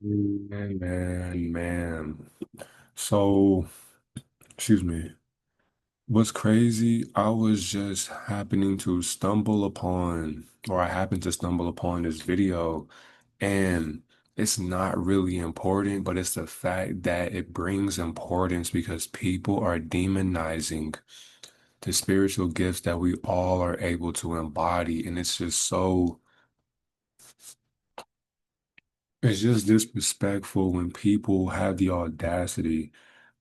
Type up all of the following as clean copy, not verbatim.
Man. So, excuse me. What's crazy? I was just happening to stumble upon, or I happened to stumble upon this video, and it's not really important, but it's the fact that it brings importance because people are demonizing the spiritual gifts that we all are able to embody. And it's just disrespectful when people have the audacity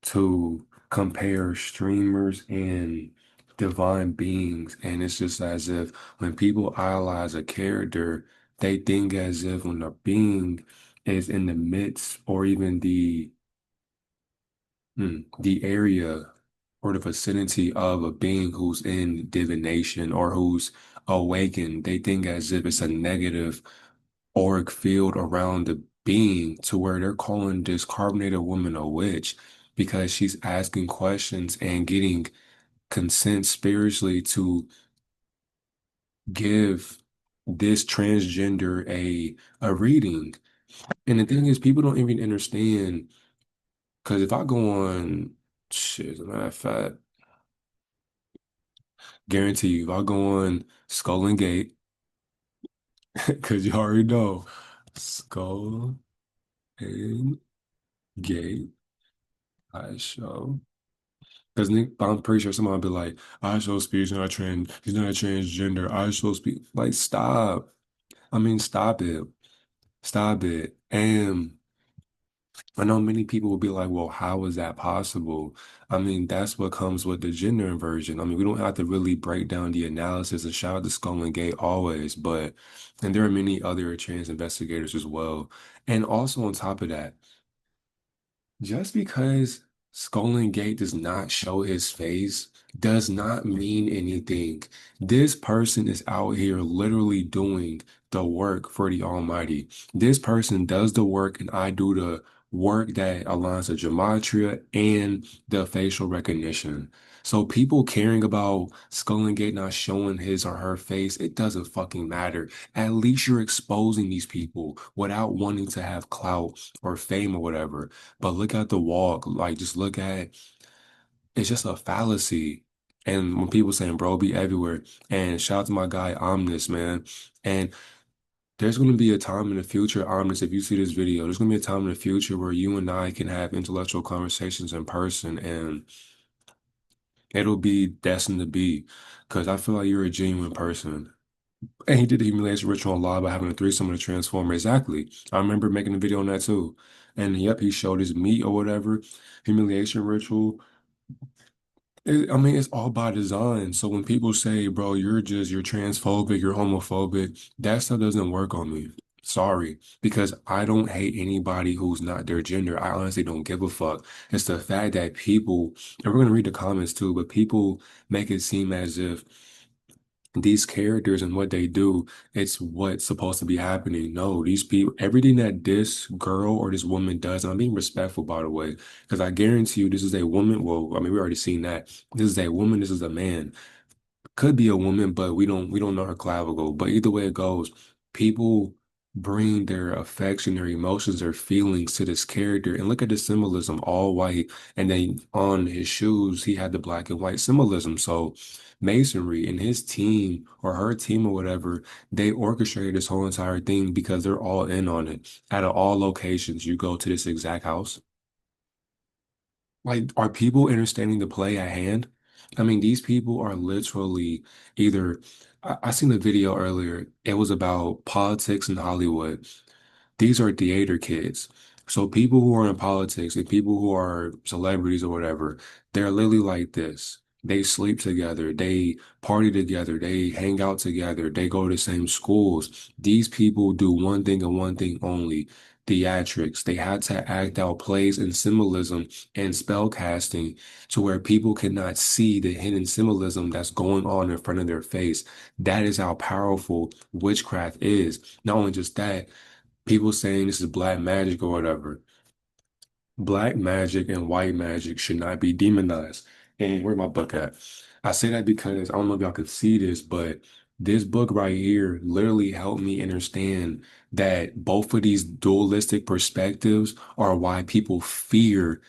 to compare streamers and divine beings. And it's just as if when people idolize a character, they think as if when a being is in the midst or even the area or the vicinity of a being who's in divination or who's awakened, they think as if it's a negative auric field around the being to where they're calling this carbonated woman a witch because she's asking questions and getting consent spiritually to give this transgender a reading. And the thing is, people don't even understand because if I go on shit, as a matter of fact, guarantee you, if I go on Skull and Gate, because you already know Skull and Gate, I show. Because I'm pretty sure someone will be like, IShowSpeed is not he's not a transgender. IShowSpeed, like, stop. I mean, stop it. Stop it. And I know many people will be like, well, how is that possible? I mean, that's what comes with the gender inversion. I mean, we don't have to really break down the analysis and shout out to Skull and Gate always, and there are many other trans investigators as well. And also on top of that, just because Skull Gate does not show his face does not mean anything. This person is out here literally doing the work for the Almighty. This person does the work, and I do the work that aligns the gematria and the facial recognition. So people caring about Skull Gate not showing his or her face, it doesn't fucking matter. At least you're exposing these people without wanting to have clout or fame or whatever. But look at the walk, like just look at it's just a fallacy. And when people saying, bro, be everywhere, and shout out to my guy Omnis, man. And there's gonna be a time in the future, Omnis, if you see this video, there's gonna be a time in the future where you and I can have intellectual conversations in person and it'll be destined to be. Cause I feel like you're a genuine person. And he did the humiliation ritual on live by having a threesome with a transformer. Exactly. I remember making a video on that too. And yep, he showed his meat or whatever, humiliation ritual. I mean, it's all by design. So when people say, bro, you're transphobic, you're homophobic, that stuff doesn't work on me. Sorry, because I don't hate anybody who's not their gender. I honestly don't give a fuck. It's the fact that people, and we're gonna read the comments too, but people make it seem as if these characters and what they do, it's what's supposed to be happening. No, these people, everything that this girl or this woman does, and I'm being respectful, by the way, because I guarantee you this is a woman. Well, I mean, we already seen that. This is a woman, this is a man. Could be a woman, but we don't know her clavicle. But either way it goes, people bring their affection, their emotions, their feelings to this character. And look at the symbolism, all white. And then on his shoes, he had the black and white symbolism. So Masonry and his team or her team or whatever, they orchestrated this whole entire thing because they're all in on it. Out of all locations, you go to this exact house. Like, are people understanding the play at hand? I mean, these people are literally either. I seen a video earlier. It was about politics in Hollywood. These are theater kids. So people who are in politics and people who are celebrities or whatever, they're literally like this. They sleep together, they party together, they hang out together, they go to the same schools. These people do one thing and one thing only, theatrics. They had to act out plays and symbolism and spell casting to where people cannot see the hidden symbolism that's going on in front of their face. That is how powerful witchcraft is. Not only just that, people saying this is black magic or whatever. Black magic and white magic should not be demonized. And where my book at? I say that because I don't know if y'all can see this, but This book right here literally helped me understand that both of these dualistic perspectives are why people fear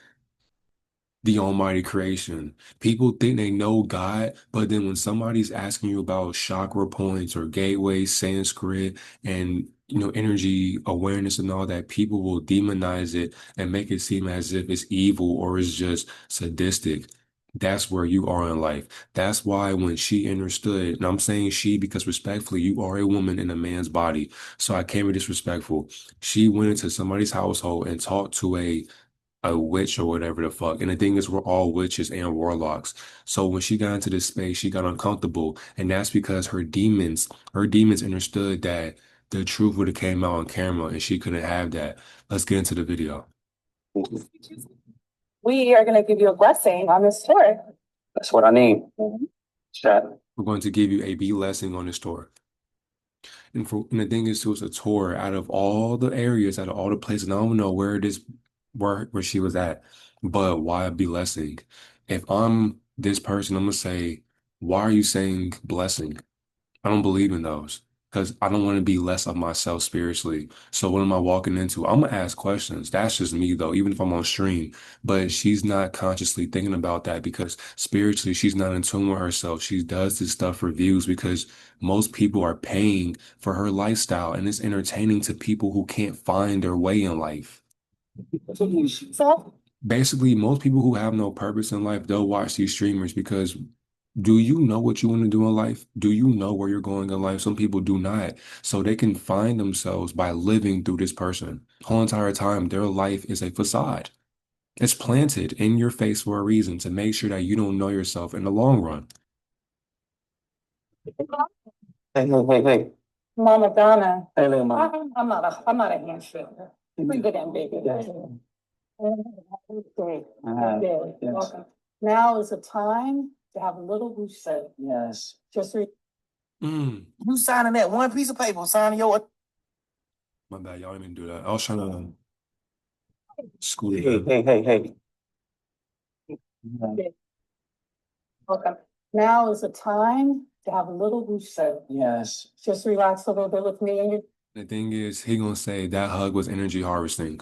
the almighty creation. People think they know God, but then when somebody's asking you about chakra points or gateways, Sanskrit, and energy awareness and all that, people will demonize it and make it seem as if it's evil or it's just sadistic. That's where you are in life. That's why when she understood, and I'm saying she because respectfully, you are a woman in a man's body. So I can't be disrespectful. She went into somebody's household and talked to a witch or whatever the fuck. And the thing is, we're all witches and warlocks. So when she got into this space, she got uncomfortable. And that's because her demons understood that the truth would have came out on camera and she couldn't have that. Let's get into the video. We are going to give you a blessing on this tour. That's what I need. Chat. We're going to give you a B lesson on this tour. And the thing is, too, it's a tour out of all the areas, out of all the places. And I don't know where it is, where she was at, but why be blessing? If I'm this person, I'm gonna say, why are you saying blessing? I don't believe in those because I don't want to be less of myself spiritually. So what am I walking into? I'm gonna ask questions. That's just me though, even if I'm on stream. But she's not consciously thinking about that because spiritually she's not in tune with herself. She does this stuff for views because most people are paying for her lifestyle and it's entertaining to people who can't find their way in life. So, Basically, most people who have no purpose in life, they'll watch these streamers because do you know what you want to do in life? Do you know where you're going in life? Some people do not. So they can find themselves by living through this person. Whole entire time, their life is a facade. It's planted in your face for a reason to make sure that you don't know yourself in the long run. Hey. Mama Donna, Hey, little mama. I'm not a handshaker. Bring it in, baby. Yeah. Okay. Yes. Welcome. Now is the time to have a little reset. Yes. Just read. You signing that one piece of paper, signing your. My bad, y'all didn't even do that. I was trying to school Hey, them. hey. Welcome. Now is the time to have a little reset. Yes. Just relax a little bit with me and you. The thing is, he gonna say that hug was energy harvesting.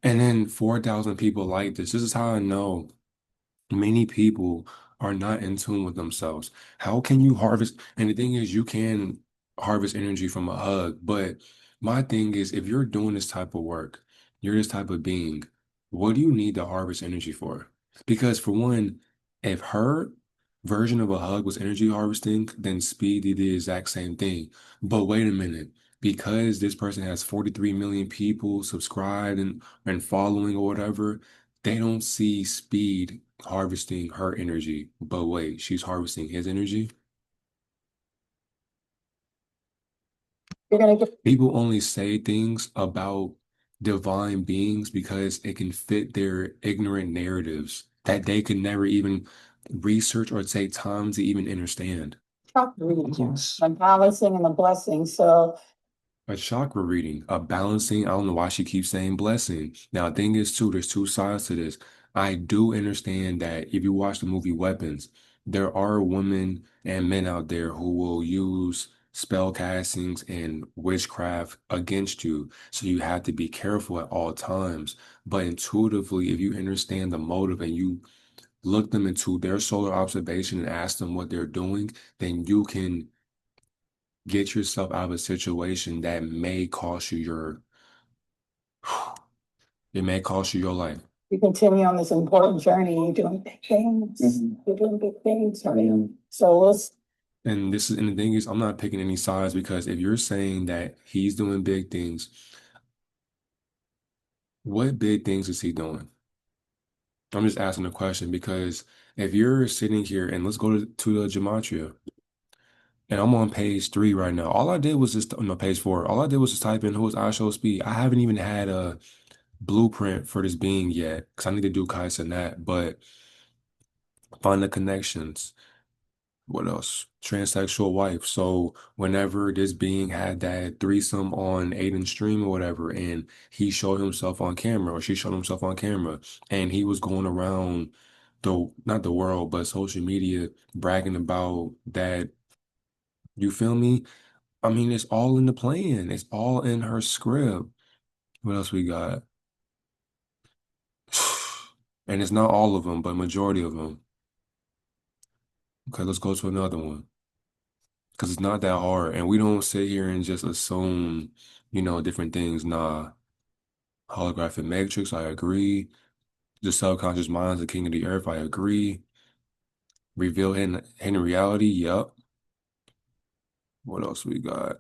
And then 4,000 people like this. This is how I know many people are not in tune with themselves. How can you harvest? And the thing is, you can harvest energy from a hug, but my thing is, if you're doing this type of work, you're this type of being, what do you need to harvest energy for? Because for one, if her version of a hug was energy harvesting, then Speed did the exact same thing. But wait a minute, because this person has 43 million people subscribed and following or whatever, they don't see Speed harvesting her energy. But wait, she's harvesting his energy. You're gonna get. People only say things about divine beings because it can fit their ignorant narratives that they could never even research or take time to even understand. Chakra reading, Yes. the balancing and the blessing. So A chakra reading, a balancing. I don't know why she keeps saying blessing. Now, the thing is, too, there's two sides to this. I do understand that if you watch the movie Weapons, there are women and men out there who will use spell castings and witchcraft against you. So you have to be careful at all times. But intuitively, if you understand the motive and you look them into their solar observation and ask them what they're doing, then you can get yourself out of a situation that may cost you it may cost you your life. you continue on this important journey. You're doing big things. You're doing big things, right? So let's. And the thing is, I'm not picking any sides because if you're saying that he's doing big things, what big things is he doing? I'm just asking a question because if you're sitting here and let's go to the gematria, and I'm on page 3 right now. All I did was just no page 4. All I did was just type in who is IShowSpeed. I haven't even had a blueprint for this being yet because I need to do Kais and that, but find the connections. What else? Transsexual wife. So whenever this being had that threesome on Aiden's stream or whatever, and he showed himself on camera, or she showed himself on camera, and he was going around not the world, but social media bragging about that. You feel me? I mean, it's all in the plan. It's all in her script. What else we got? And it's not all of them, but majority of them. Okay, let's go to another one. Because it's not that hard. And we don't sit here and just assume, different things. Nah. Holographic matrix, I agree. The subconscious mind is the king of the earth, I agree. Reveal hidden reality, yep. What else we got?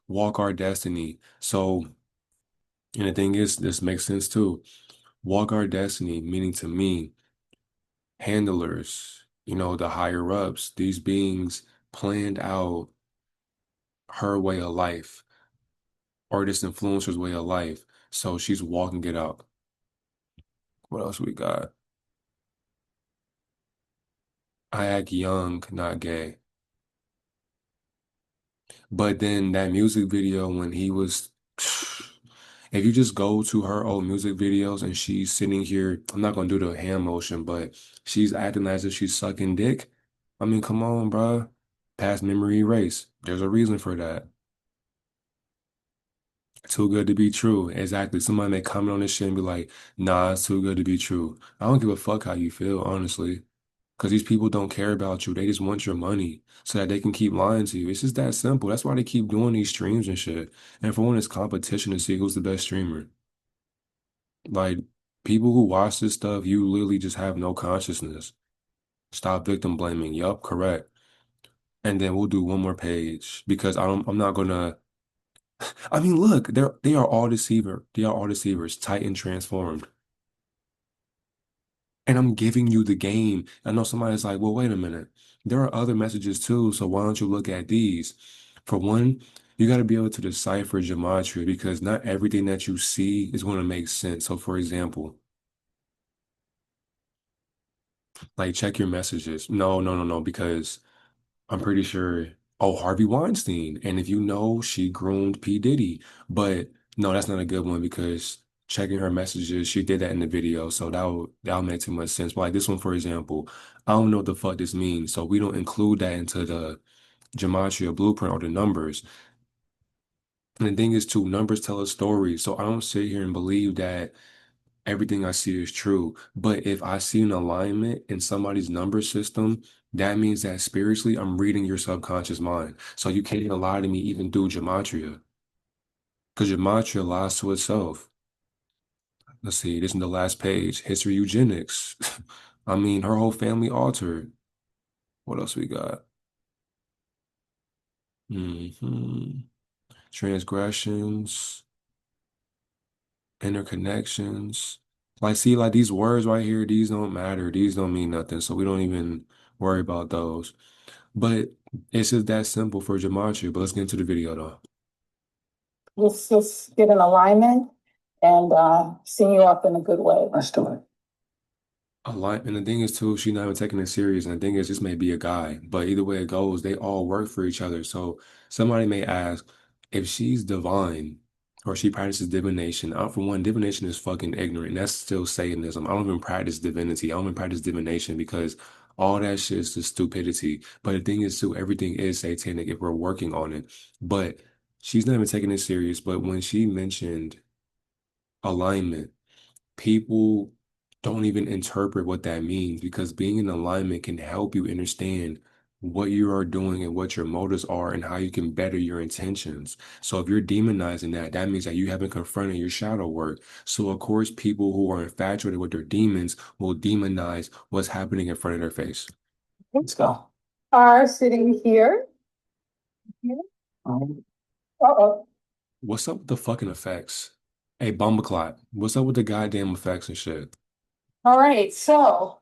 Walk our destiny. So, and the thing is, this makes sense too. Walk our destiny, meaning to me, handlers, the higher ups, these beings planned out her way of life or this influencer's way of life. So she's walking it out. What else we got? I act young, not gay. But then that music video when he was, if you just go to her old music videos and she's sitting here, I'm not gonna do the hand motion, but she's acting as if she's sucking dick. I mean, come on, bruh. Past memory erase. There's a reason for that. Too good to be true. Exactly. Somebody may comment on this shit and be like, nah, it's too good to be true. I don't give a fuck how you feel, honestly. Because these people don't care about you. They just want your money so that they can keep lying to you. It's just that simple. That's why they keep doing these streams and shit. And for one, it's competition to see who's the best streamer. Like, people who watch this stuff, you literally just have no consciousness. Stop victim blaming. Yup, correct. And then we'll do one more page because I'm not gonna. I mean, look, they are all deceiver. They are all deceivers, Titan transformed. And I'm giving you the game. I know somebody's like, well, wait a minute. There are other messages too, so why don't you look at these? For one, you got to be able to decipher gematria because not everything that you see is going to make sense. So, for example, like check your messages. No, no, no, no, because I'm pretty sure, oh, Harvey Weinstein. And if you know, she groomed P. Diddy. But no, that's not a good one because checking her messages, she did that in the video. So that'll make too much sense. But like this one, for example, I don't know what the fuck this means. So we don't include that into the gematria blueprint or the numbers. And the thing is too, numbers tell a story. So I don't sit here and believe that everything I see is true. But if I see an alignment in somebody's number system, that means that spiritually I'm reading your subconscious mind. So you can't even lie to me even through gematria. Because gematria lies to itself. Let's see, this is the last page. History eugenics. I mean, her whole family altered. What else we got? Transgressions, interconnections. Like, see, like these words right here, these don't matter. These don't mean nothing. So we don't even worry about those. But it's just that simple for gematria. But let's get into the video though. Let's just get an alignment and send you up in a good way. Let's do it. And the thing is too, she's not even taking it serious. And the thing is, this may be a guy, but either way it goes, they all work for each other. So somebody may ask if she's divine or she practices divination. For one, divination is fucking ignorant. That's still Satanism. I don't even practice divinity. I don't even practice divination because all that shit is just stupidity. But the thing is too, everything is satanic if we're working on it. But she's not even taking it serious. But when she mentioned alignment, people don't even interpret what that means because being in alignment can help you understand what you are doing and what your motives are and how you can better your intentions. So if you're demonizing that, that means that you haven't confronted your shadow work. So of course, people who are infatuated with their demons will demonize what's happening in front of their face. Let's go. Are sitting here. Uh-oh. What's up with the fucking effects? Hey, Bumbleclot, what's up with the goddamn effects and shit? All right, so.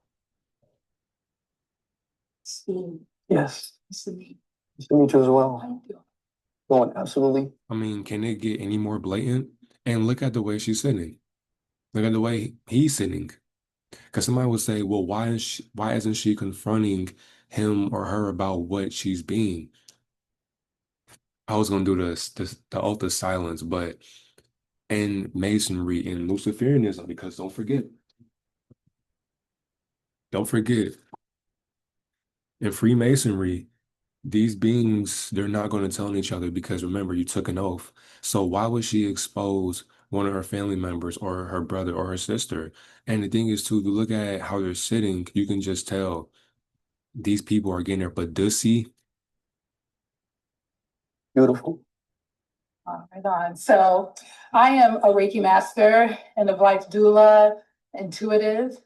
Steve. Yes. Steve. Nice to meet you as well. Thank you. Going absolutely. I mean, can it get any more blatant? And look at the way she's sitting. Look at the way he's sitting. Because somebody would say, well, why isn't she confronting him or her about what she's being? I was gonna do the oath of silence, but in Masonry and Luciferianism, because don't forget, Don't forget, in Freemasonry, these beings, they're not going to tell each other because remember, you took an oath. So why would she expose one of her family members or her brother or her sister? And the thing is, too, if you look at how they're sitting, you can just tell these people are getting their padusi. Beautiful. Right on. So I am a Reiki master and a life doula, intuitive,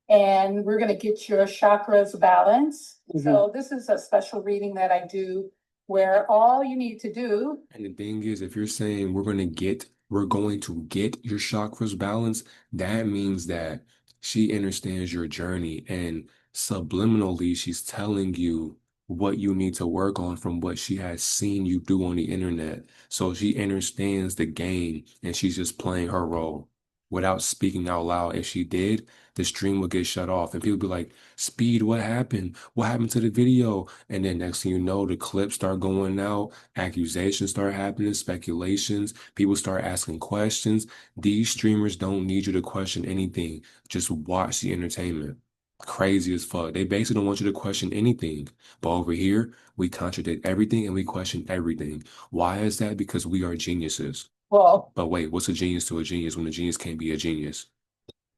and we're going to get your chakras balanced. So this is a special reading that I do where all you need to do. And the thing is, if you're saying we're going to get your chakras balanced, that means that she understands your journey and subliminally she's telling you what you need to work on from what she has seen you do on the internet. So she understands the game and she's just playing her role without speaking out loud. If she did, the stream would get shut off and people be like, Speed, what happened? What happened to the video? And then next thing you know, the clips start going out. Accusations start happening, speculations, people start asking questions. These streamers don't need you to question anything. Just watch the entertainment. Crazy as fuck. They basically don't want you to question anything. But over here, we contradict everything and we question everything. Why is that? Because we are geniuses. Well, But wait, what's a genius to a genius when a genius can't be a genius?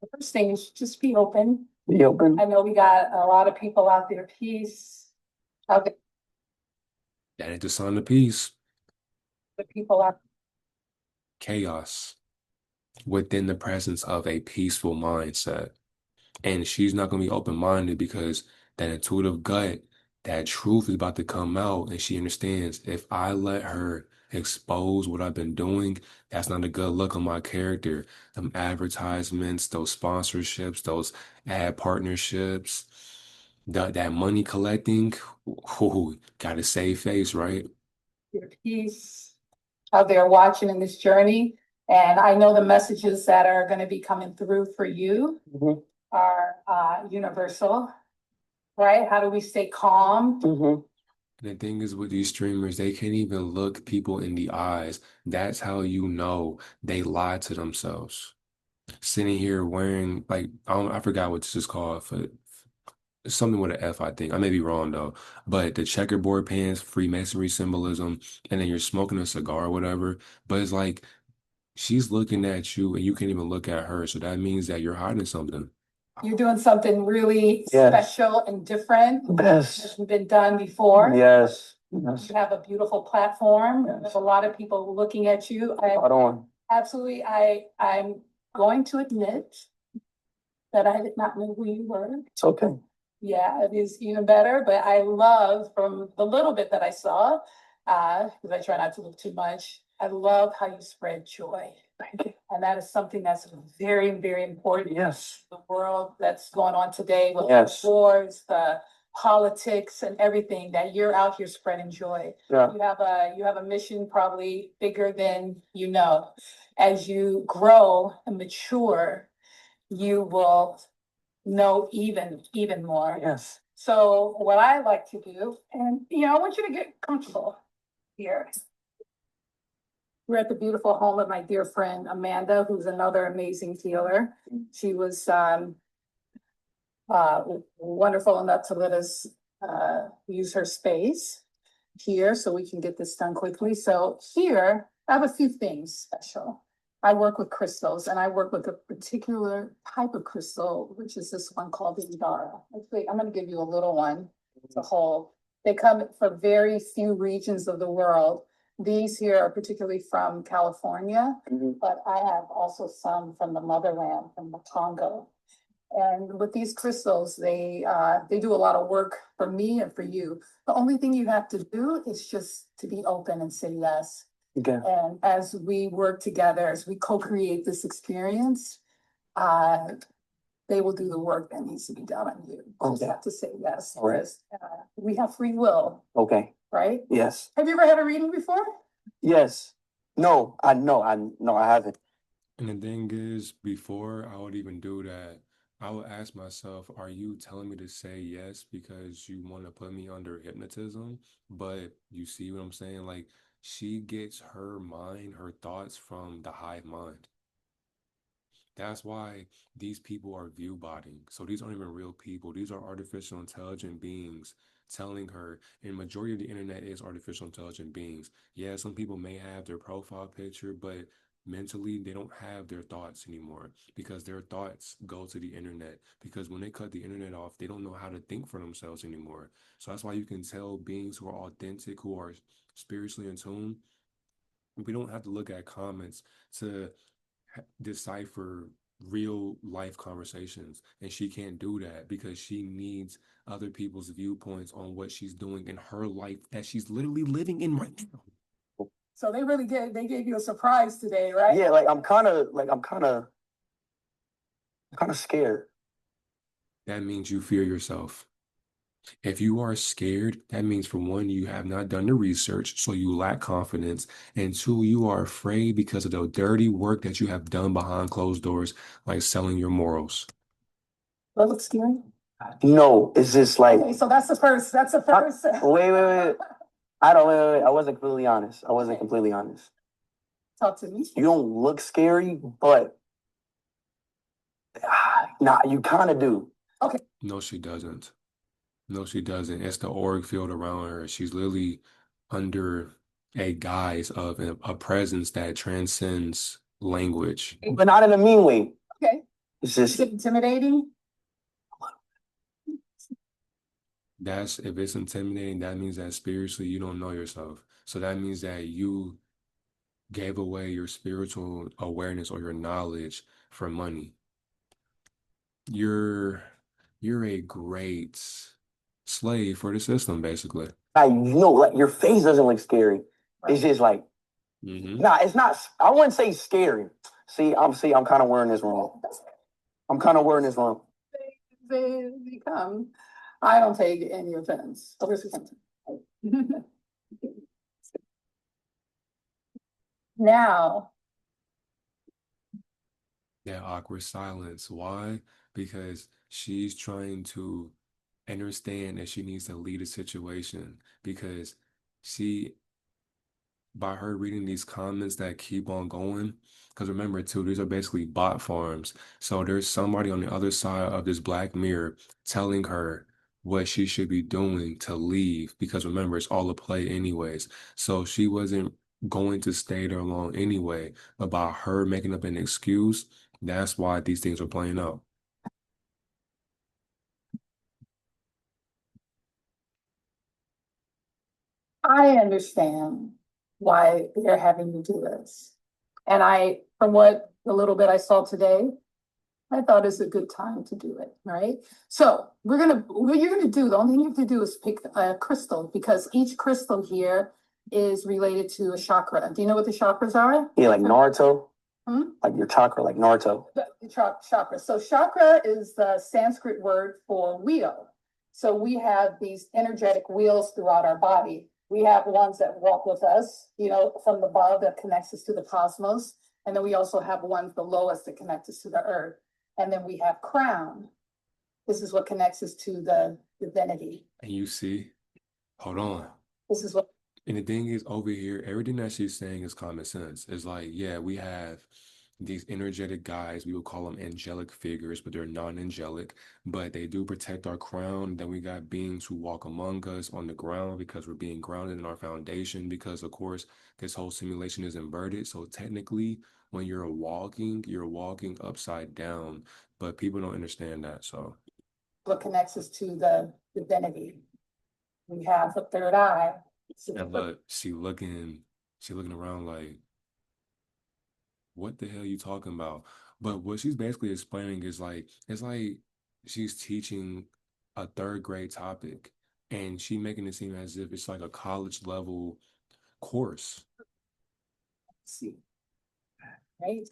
the first thing is just be open. Be open. I know we got a lot of people out there, peace, out there, That ain't the sign of peace. the people out. Chaos within the presence of a peaceful mindset. And she's not going to be open-minded because that intuitive gut, that truth is about to come out. And she understands if I let her expose what I've been doing, that's not a good look on my character. Them advertisements, those sponsorships, those ad partnerships, that money collecting, ooh, gotta save face, right? Your peace out there watching in this journey. And I know the messages that are going to be coming through for you are universal, right? How do we stay calm? And the thing is with these streamers, they can't even look people in the eyes. That's how you know they lie to themselves. Sitting here wearing like I forgot what this is called for something with an F, I think. I may be wrong though. But the checkerboard pants, Freemasonry symbolism, and then you're smoking a cigar or whatever. But it's like she's looking at you and you can't even look at her. So that means that you're hiding something. You're doing something really special and different. Best. Hasn't been done before. Yes. You have a beautiful platform. There's a lot of people looking at you. Absolutely. I'm going to admit that I did not know who you were. It's okay. Yeah, it is even better, but I love from the little bit that I saw, because I try not to look too much. I love how you spread joy. Thank you. And that is something that's very, very important. Yes. The world that's going on today with Yes. the wars, the politics and everything, that you're out here spreading joy. Yeah. You have a mission probably bigger than you know. As you grow and mature, you will know even more. Yes. So what I like to do, and I want you to get comfortable here. We're at the beautiful home of my dear friend Amanda, who's another amazing healer. She was wonderful enough to let us use her space here so we can get this done quickly. So here, I have a few things special. I work with crystals and I work with a particular type of crystal, which is this one called the Indara. Actually, I'm going to give you a little one to hold. They come from very few regions of the world. These here are particularly from California, but I have also some from the motherland, from the Congo. And with these crystals, they do a lot of work for me and for you. The only thing you have to do is just to be open and say yes. Okay. And as we work together, as we co-create this experience, they will do the work that needs to be done on you. You just have to say yes. All right. Because, we have free will, Okay. right? Yes. Have you ever had a reading before? Yes. No, I haven't. And the thing is, before I would even do that, I would ask myself, are you telling me to say yes because you want to put me under hypnotism? But you see what I'm saying? Like, she gets her mind, her thoughts from the hive mind. That's why these people are view botting. So these aren't even real people. These are artificial intelligent beings telling her, and majority of the internet is artificial intelligent beings. Yeah, some people may have their profile picture, but mentally they don't have their thoughts anymore because their thoughts go to the internet. Because when they cut the internet off, they don't know how to think for themselves anymore. So that's why you can tell beings who are authentic, who are spiritually in tune. We don't have to look at comments to decipher real life conversations, and she can't do that because she needs other people's viewpoints on what she's doing in her life that she's literally living in right now. So they gave you a surprise today, right? Yeah, like I'm kind of scared. That means you fear yourself. If you are scared, that means for one, you have not done the research, so you lack confidence. And two, you are afraid because of the dirty work that you have done behind closed doors, like selling your morals. That looks scary. No, it's just like Okay, so that's the first. That's the first. wait. I don't wait. I wasn't completely honest. I wasn't completely honest. Talk to me. You don't look scary, but nah, you kind of do. Okay. No, she doesn't. No, she doesn't. It's the auric field around her. She's literally under a guise of a presence that transcends language. But not in a mean way. Okay. It's Is just it intimidating? That's if it's intimidating, that means that spiritually you don't know yourself. So that means that you gave away your spiritual awareness or your knowledge for money. You're you're a great slave for the system, basically. like your face doesn't look scary. It's just like nah, it's not. I wouldn't say scary. I'm kind of wearing this wrong. I'm kind of wearing this wrong. They become. I don't take any offense. Now, That awkward silence. Why? Because she's trying to understand that she needs to lead a situation because she by her reading these comments that keep on going. Because remember, too, these are basically bot farms. So there's somebody on the other side of this black mirror telling her what she should be doing to leave. Because remember, it's all a play, anyways. So she wasn't going to stay there long anyway. But by her making up an excuse, that's why these things are playing out. I understand why they're having to do this. And from what the little bit I saw today, I thought it's a good time to do it, right? So what you're gonna do, the only thing you have to do is pick a crystal because each crystal here is related to a chakra. Do you know what the chakras are? Yeah, like Naruto. Hmm? Like your chakra, like Naruto. The chakra. So chakra is the Sanskrit word for wheel. So we have these energetic wheels throughout our body. We have ones that walk with us, from above that connects us to the cosmos. And then we also have ones below us that connect us to the earth. And then we have crown. This is what connects us to the divinity. And you see, hold on. This is what. And the thing is, over here, everything that she's saying is common sense. It's like, yeah, we have these energetic guys. We would call them angelic figures, but they're non-angelic. But they do protect our crown. Then we got beings who walk among us on the ground because we're being grounded in our foundation. Because, of course, this whole simulation is inverted. So technically, when you're walking upside down. But people don't understand that. So What connects us to the divinity. We have the third eye. and look, she looking around like, what the hell you talking about? But what she's basically explaining is like, it's like she's teaching a third grade topic and she making it seem as if it's like a college level course. See, right?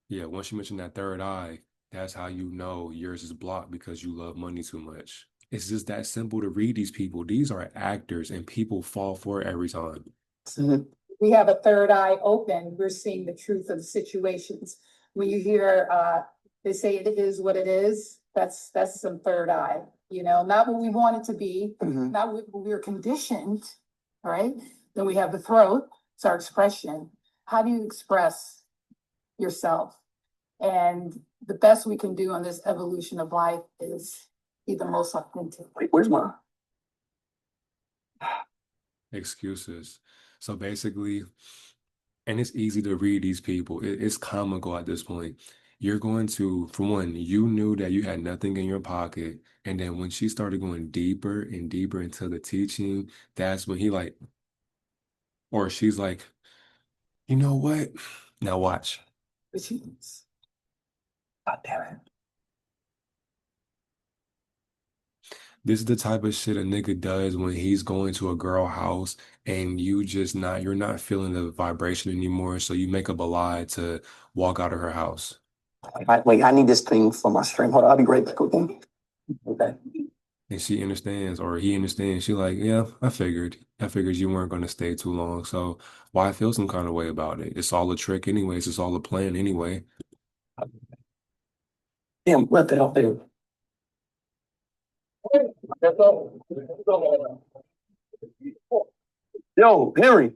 Yeah, once you mention that third eye, that's how you know yours is blocked because you love money too much. It's just that simple to read these people. These are actors and people fall for it every time. We have a third eye open. We're seeing the truth of the situations. When you hear they say it is what it is, that's some third eye, not what we want it to be, not what we're conditioned, right? Then we have the throat, it's our expression. How do you express yourself? And the best we can do on this evolution of life is be the most authentic. Wait, where's my? Excuses. So basically, and it's easy to read these people. It's comical at this point. You're going to, for one, you knew that you had nothing in your pocket. And then when she started going deeper and deeper into the teaching, that's when he like, or she's like, you know what? Now watch. God damn it. This is the type of shit a nigga does when he's going to a girl house and you're not feeling the vibration anymore. So you make up a lie to walk out of her house. Wait, I need this thing for my stream. Hold on, I'll be right back, okay? Okay. And she understands, or he understands. She like, yeah, I figured. I figured you weren't going to stay too long. So why feel some kind of way about it? It's all a trick anyways. It's all a plan anyway. Damn, what the hell, dude? Yo, Henry.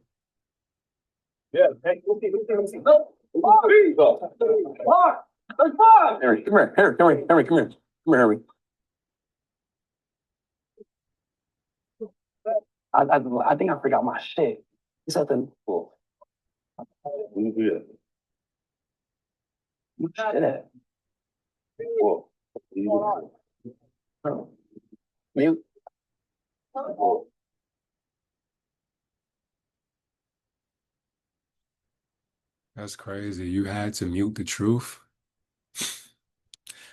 Yeah. Hey, Harry, come here. Harry, come here. Harry, come here. Come here, Harry. I think I forgot my shit. It's something. Cool. You shit at. Cool. Mute. That's crazy. You had to mute the truth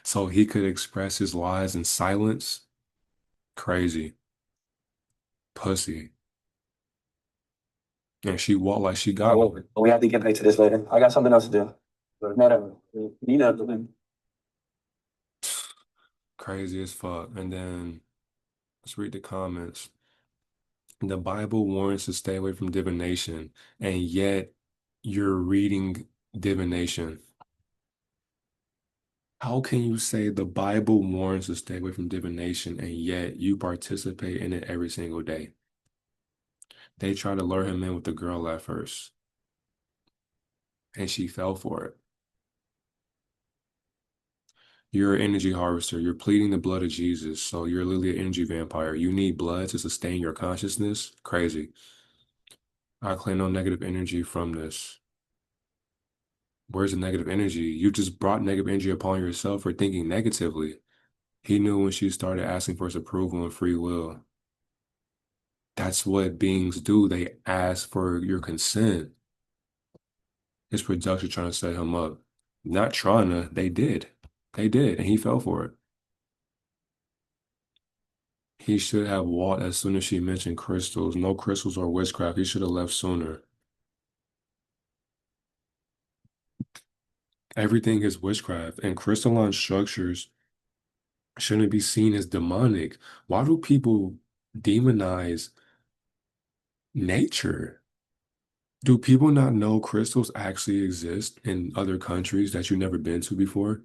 so he could express his lies in silence. Crazy. Pussy. And she walked like she got Oh, we have to get back to this later. I got something else to do. Whatever. You know. crazy as fuck. And then let's read the comments. The Bible warns to stay away from divination, and yet you're reading divination. How can you say the Bible warns to stay away from divination, and yet you participate in it every single day? They tried to lure him in with the girl at first, and she fell for it. You're an energy harvester. You're pleading the blood of Jesus, so you're literally an energy vampire. You need blood to sustain your consciousness. Crazy. I claim no negative energy from this. Where's the negative energy? You just brought negative energy upon yourself for thinking negatively. He knew when she started asking for his approval and free will. That's what beings do. They ask for your consent. His production trying to set him up. Not trying to, they did. They did, and he fell for it. He should have walked as soon as she mentioned crystals. No crystals or witchcraft. He should have left sooner. Everything is witchcraft, and crystalline structures shouldn't be seen as demonic. Why do people demonize nature? Do people not know crystals actually exist in other countries that you've never been to before?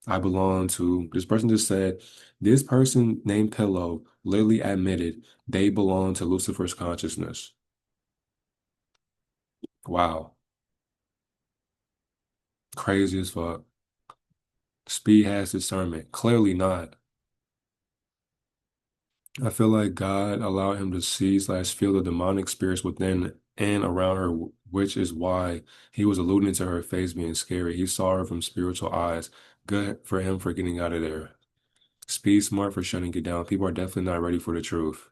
I belong to, this person just said, this person named Pillow literally admitted they belong to Lucifer's consciousness. Wow. Crazy as fuck. Speed has discernment. Clearly not. I feel like God allowed him to see slash feel the demonic spirits within and around her, which is why he was alluding to her face being scary. He saw her from spiritual eyes. Good for him for getting out of there. Speed smart for shutting it down. People are definitely not ready for the truth.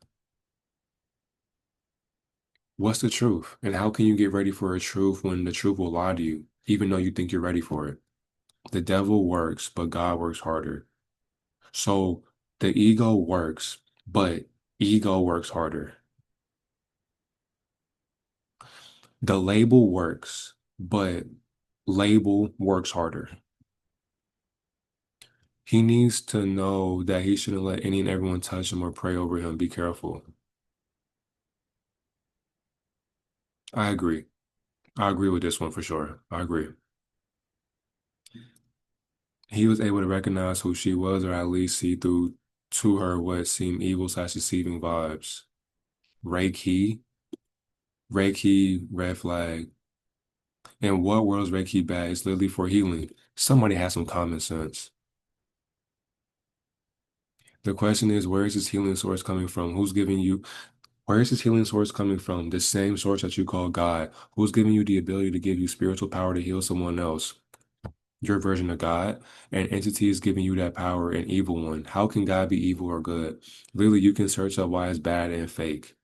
What's the truth? And how can you get ready for a truth when the truth will lie to you, even though you think you're ready for it? The devil works, but God works harder. So the ego works, but ego works harder. The label works, but label works harder. He needs to know that he shouldn't let any and everyone touch him or pray over him. Be careful. I agree. I agree with this one for sure. I agree. He was able to recognize who she was, or at least see through to her what seemed evil slash deceiving vibes. Reiki, Reiki, red flag. And what world is Reiki bad? It's literally for healing. Somebody has some common sense. The question is, where is this healing source coming from? Who's giving you, where is this healing source coming from? The same source that you call God. Who's giving you the ability to give you spiritual power to heal someone else? Your version of God. An entity is giving you that power, an evil one. How can God be evil or good? Literally, you can search up why it's bad and fake.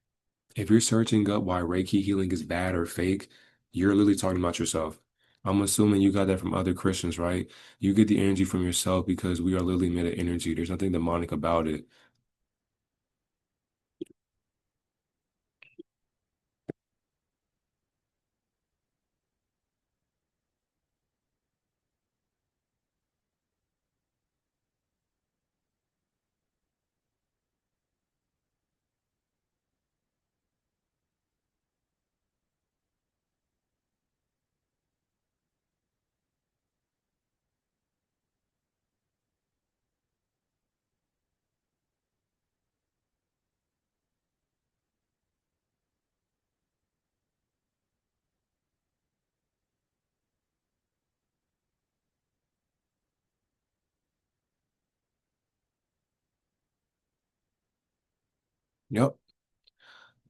If you're searching up why Reiki healing is bad or fake, you're literally talking about yourself. I'm assuming you got that from other Christians, right? You get the energy from yourself because we are literally made of energy. There's nothing demonic about it. Yep.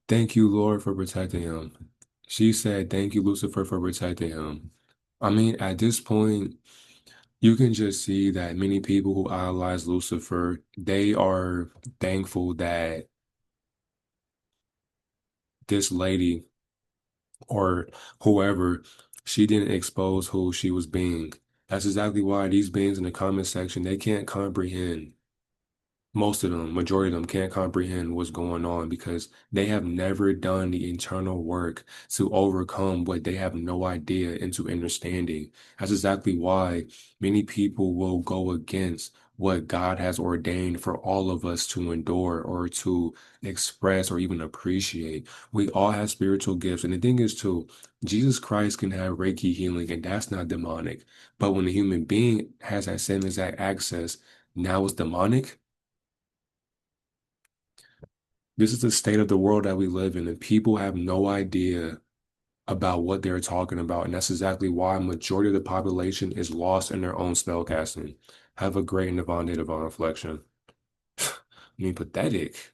Thank you, Lord, for protecting him. She said, thank you, Lucifer, for protecting him. I mean, at this point, you can just see that many people who idolize Lucifer, they are thankful that this lady or whoever, she didn't expose who she was being. That's exactly why these beings in the comment section, they can't comprehend. Most of them, majority of them can't comprehend what's going on because they have never done the internal work to overcome what they have no idea into understanding. That's exactly why many people will go against what God has ordained for all of us to endure or to express or even appreciate. We all have spiritual gifts. And the thing is, too, Jesus Christ can have Reiki healing, and that's not demonic. But when a human being has that same exact access, now it's demonic. This is the state of the world that we live in, and people have no idea about what they're talking about. And that's exactly why a majority of the population is lost in their own spell casting. Have a great and divine day, divine reflection. I mean, pathetic.